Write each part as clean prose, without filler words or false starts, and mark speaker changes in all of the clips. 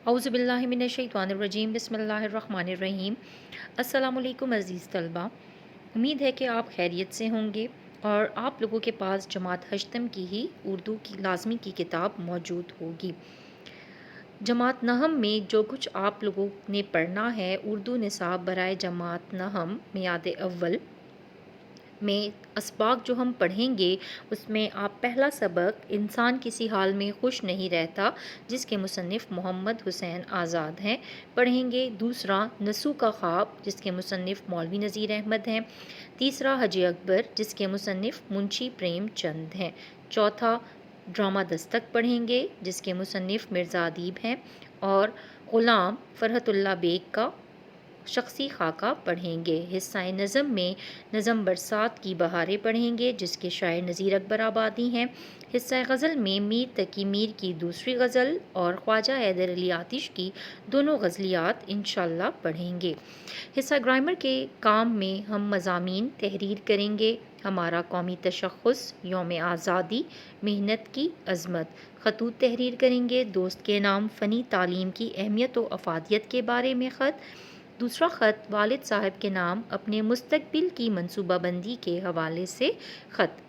Speaker 1: اعوذ باللہ من الشیطان الرجیم بسم اللہ الرحمن الرحیم۔ السلام علیکم عزیز طلبہ، امید ہے کہ آپ خیریت سے ہوں گے اور آپ لوگوں کے پاس جماعت ہشتم کی ہی اردو کی لازمی کی کتاب موجود ہوگی۔ جماعت نہم میں جو کچھ آپ لوگوں نے پڑھنا ہے، اردو نصاب برائے جماعت نہم میعاد اول میں اسباق جو ہم پڑھیں گے، اس میں آپ پہلا سبق انسان کسی حال میں خوش نہیں رہتا، جس کے مصنف محمد حسین آزاد ہیں، پڑھیں گے۔ دوسرا نسو کا خواب، جس کے مصنف مولوی نذیر احمد ہیں۔ تیسرا حجی اکبر، جس کے مصنف منشی پریم چند ہیں۔ چوتھا ڈرامہ دستک پڑھیں گے، جس کے مصنف مرزا ادیب ہیں، اور غلام فرحت اللہ بیگ کا شخصی خاکہ پڑھیں گے۔ حصہ نظم میں نظم برسات کی بہاریں پڑھیں گے، جس کے شاعر نذیر اکبر آبادی ہیں۔ حصہ غزل میں میر تقی میر کی دوسری غزل اور خواجہ حیدر علی آتش کی دونوں غزلیات انشاءاللہ پڑھیں گے۔ حصہ گرامر کے کام میں ہم مضامین تحریر کریں گے۔ ہمارا قومی تشخص، یوم آزادی، محنت کی عظمت، خطوط تحریر کریں گے۔ دوست کے نام، فنی تعلیم کی اہمیت و افادیت کے بارے میں خط۔ دوسرا خط، والد صاحب کے نام، اپنے مستقبل کی منصوبہ بندی کے حوالے سے خط۔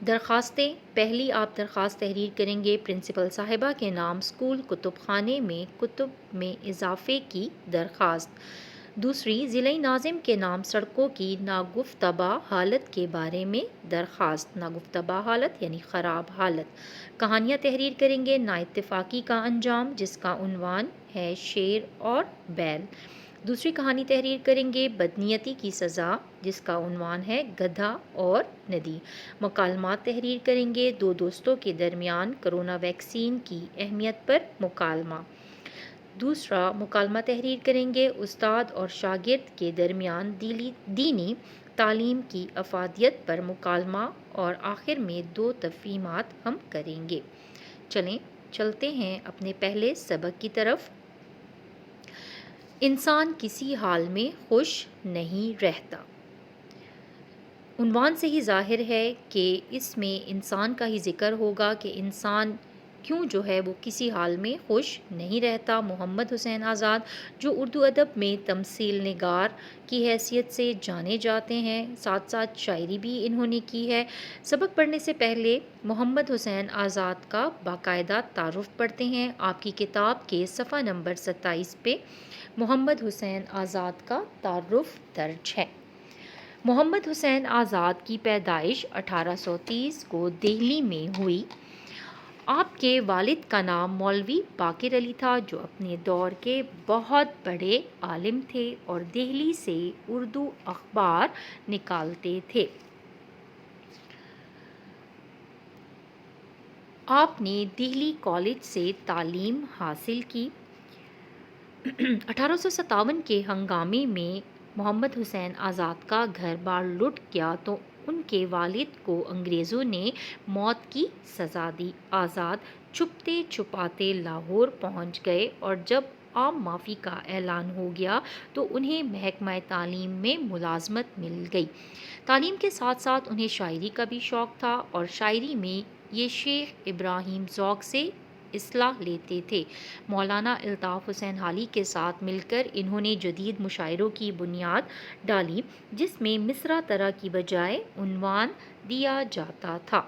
Speaker 1: درخواستیں، پہلی آپ درخواست تحریر کریں گے پرنسپل صاحبہ کے نام، اسکول کتب خانے میں کتب میں اضافے کی درخواست۔ دوسری، ضلعی ناظم کے نام، سڑکوں کی ناگفتبہ حالت کے بارے میں درخواست۔ ناگفتبہ حالت یعنی خراب حالت۔ کہانیاں تحریر کریں گے، نا اتفاقی کا انجام، جس کا عنوان ہے شیر اور بیل۔ دوسری کہانی تحریر کریں گے، بدنیتی کی سزا، جس کا عنوان ہے گدھا اور ندی۔ مکالمات تحریر کریں گے، دو دوستوں کے درمیان کرونا ویکسین کی اہمیت پر مکالمہ۔ دوسرا مکالمہ تحریر کریں گے، استاد اور شاگرد کے درمیان دینی تعلیم کی افادیت پر مکالمہ، اور آخر میں دو تفہیمات ہم کریں گے۔ چلیں چلتے ہیں اپنے پہلے سبق کی طرف۔ انسان کسی حال میں خوش نہیں رہتا۔ عنوان سے ہی ظاہر ہے کہ اس میں انسان کا ہی ذکر ہوگا کہ انسان کیوں جو ہے وہ کسی حال میں خوش نہیں رہتا۔ محمد حسین آزاد، جو اردو ادب میں تمثیل نگار کی حیثیت سے جانے جاتے ہیں، ساتھ ساتھ شاعری بھی انہوں نے کی ہے۔ سبق پڑھنے سے پہلے محمد حسین آزاد کا باقاعدہ تعارف پڑھتے ہیں۔ آپ کی کتاب کے صفحہ نمبر 27 پہ محمد حسین آزاد کا تعارف درج ہے۔ محمد حسین آزاد کی پیدائش 1830 کو دہلی میں ہوئی۔ آپ کے والد کا نام مولوی باقر علی تھا، جو اپنے دور کے بہت بڑے عالم تھے اور دہلی سے اردو اخبار نکالتے تھے۔ آپ نے دہلی کالج سے تعلیم حاصل کی۔ 1857 کے ہنگامے میں محمد حسین آزاد کا گھر بار لٹ گیا تو ان کے والد کو انگریزوں نے موت کی سزا دی۔ آزاد چھپتے چھپاتے لاہور پہنچ گئے، اور جب عام معافی کا اعلان ہو گیا تو انہیں محکمہ تعلیم میں ملازمت مل گئی۔ تعلیم کے ساتھ ساتھ انہیں شاعری کا بھی شوق تھا، اور شاعری میں یہ شیخ ابراہیم ذوق سے اصلاح لیتے تھے۔ مولانا الطاف حسین حالی کے ساتھ مل کر انہوں نے جدید مشاعروں کی بنیاد ڈالی، جس میں مصرع طرح کی بجائے عنوان دیا جاتا تھا۔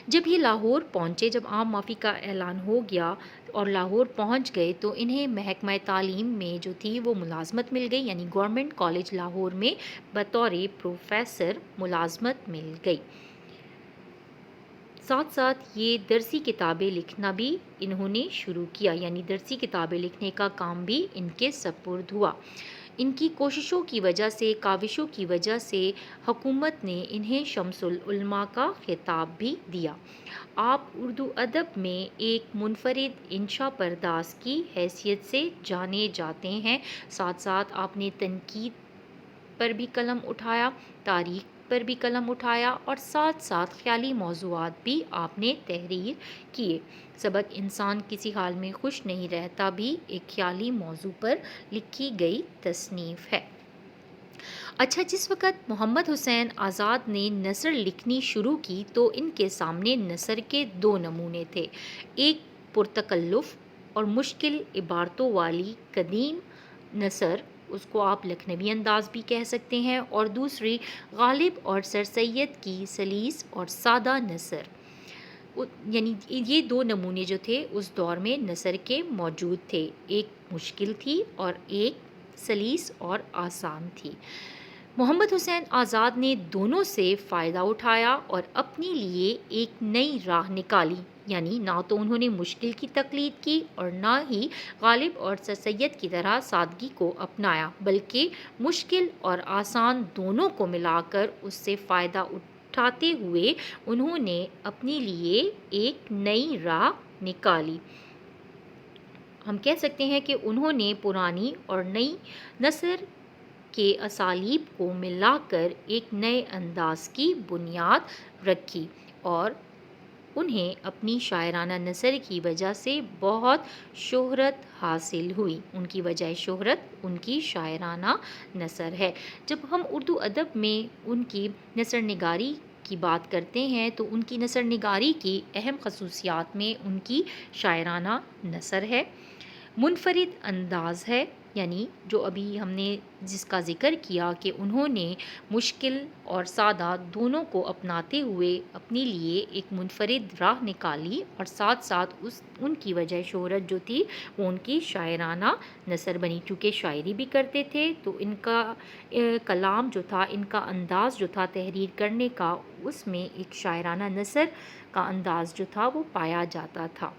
Speaker 1: جب یہ لاہور پہنچے، جب عام معافی کا اعلان ہو گیا اور لاہور پہنچ گئے، تو انہیں محکمہ تعلیم میں جو تھی وہ ملازمت مل گئی، یعنی گورنمنٹ کالج لاہور میں بطور پروفیسر ملازمت مل گئی۔ ساتھ ساتھ یہ درسی کتابیں لکھنا بھی انہوں نے شروع کیا، یعنی درسی کتابیں لکھنے کا کام بھی ان کے سپرد ہوا۔ ان کی کوششوں کی وجہ سے، کاوشوں کی وجہ سے حکومت نے انہیں شمس العلماء کا خطاب بھی دیا۔ آپ اردو ادب میں ایک منفرد انشا پرداز کی حیثیت سے جانے جاتے ہیں۔ ساتھ ساتھ آپ نے تنقید پر بھی قلم اٹھایا، تاریخ پر بھی قلم اٹھایا، اور ساتھ ساتھ خیالی موضوعات بھی آپ نے تحریر کیے۔ سبق انسان کسی حال میں خوش نہیں رہتا بھی ایک خیالی موضوع پر لکھی گئی تصنیف ہے۔ اچھا، جس وقت محمد حسین آزاد نے نثر لکھنی شروع کی تو ان کے سامنے نثر کے دو نمونے تھے، ایک پرتکلف اور مشکل عبارتوں والی قدیم نثر، اس کو آپ لکھنوی انداز بھی کہہ سکتے ہیں، اور دوسری غالب اور سر سید کی سلیس اور سادہ نثر، یعنی یہ دو نمونے جو تھے اس دور میں نثر کے موجود تھے، ایک مشکل تھی اور ایک سلیس اور آسان تھی۔ محمد حسین آزاد نے دونوں سے فائدہ اٹھایا اور اپنے لیے ایک نئی راہ نکالی، یعنی نہ تو انہوں نے مشکل کی تقلید کی اور نہ ہی غالب اور سر سید کی طرح سادگی کو اپنایا، بلکہ مشکل اور آسان دونوں کو ملا کر اس سے فائدہ اٹھاتے ہوئے انہوں نے اپنے لیے ایک نئی راہ نکالی۔ ہم کہہ سکتے ہیں کہ انہوں نے پرانی اور نئی نثر کے اسالیب کو ملا کر ایک نئے انداز کی بنیاد رکھی، اور انہیں اپنی شاعرانہ نثر کی وجہ سے بہت شہرت حاصل ہوئی۔ ان کی وجہ شہرت ان کی شاعرانہ نثر ہے۔ جب ہم اردو ادب میں ان کی نثر نگاری کی بات کرتے ہیں تو ان کی نثر نگاری کی اہم خصوصیات میں ان کی شاعرانہ نثر ہے، منفرد انداز ہے، یعنی جو ابھی ہم نے جس کا ذکر کیا کہ انہوں نے مشکل اور سادہ دونوں کو اپناتے ہوئے اپنے لیے ایک منفرد راہ نکالی، اور ساتھ ساتھ ان کی وجہ شہرت جو تھی وہ ان کی شاعرانہ نثر بنی، چونکہ شاعری بھی کرتے تھے تو ان کا کلام جو تھا، ان کا انداز جو تھا تحریر کرنے کا، اس میں ایک شاعرانہ نثر کا انداز جو تھا وہ پایا جاتا تھا۔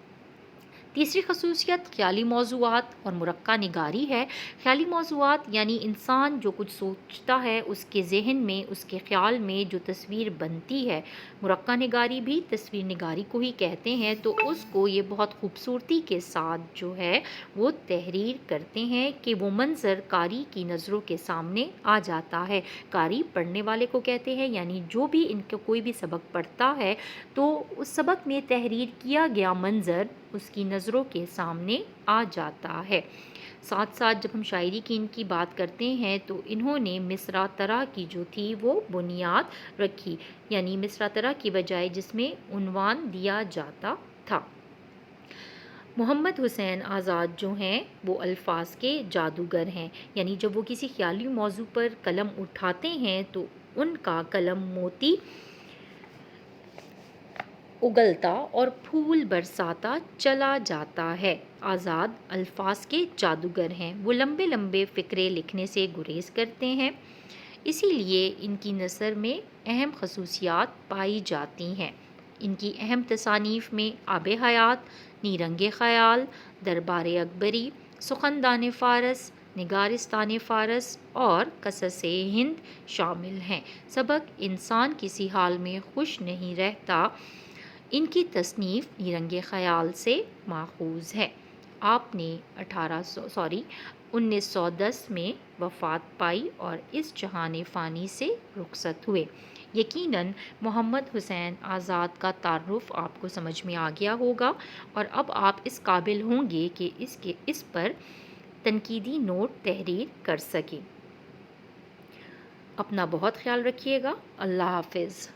Speaker 1: تیسری خصوصیت خیالی موضوعات اور مرقع نگاری ہے۔ خیالی موضوعات یعنی انسان جو کچھ سوچتا ہے اس کے ذہن میں، اس کے خیال میں جو تصویر بنتی ہے، مرقع نگاری بھی تصویر نگاری کو ہی کہتے ہیں، تو اس کو یہ بہت خوبصورتی کے ساتھ جو ہے وہ تحریر کرتے ہیں کہ وہ منظر قاری کی نظروں کے سامنے آ جاتا ہے۔ قاری پڑھنے والے کو کہتے ہیں، یعنی جو بھی ان کا کوئی بھی سبق پڑھتا ہے تو اس سبق میں تحریر کیا گیا منظر اس کی نظروں کے سامنے آ جاتا ہے۔ ساتھ ساتھ جب ہم شاعری کی ان کی بات کرتے ہیں تو انہوں نے مصرع طرح کی جو تھی وہ بنیاد رکھی، یعنی مصرع طرح کی بجائے جس میں عنوان دیا جاتا تھا۔ محمد حسین آزاد جو ہیں وہ الفاظ کے جادوگر ہیں، یعنی جب وہ کسی خیالی موضوع پر قلم اٹھاتے ہیں تو ان کا قلم موتی اگلتا اور پھول برساتا چلا جاتا ہے۔ آزاد الفاظ کے جادوگر ہیں، وہ لمبے لمبے فقرے لکھنے سے گریز کرتے ہیں، اسی لیے ان کی نثر میں اہم خصوصیات پائی جاتی ہیں۔ ان کی اہم تصانیف میں آب حیات، نیرنگ خیال، دربار اکبری، سخندان فارس، نگارستان فارس اور قصص ہند شامل ہیں۔ سبق انسان کسی حال میں خوش نہیں رہتا، ان کی تصنیف نیرنگ خیال سے ماخوذ ہے۔ آپ نے 1910 میں وفات پائی اور اس جہان فانی سے رخصت ہوئے۔ یقیناً محمد حسین آزاد کا تعارف آپ کو سمجھ میں آ گیا ہوگا، اور اب آپ اس قابل ہوں گے کہ اس پر تنقیدی نوٹ تحریر کر سکیں۔ اپنا بہت خیال رکھیے گا۔ اللہ حافظ۔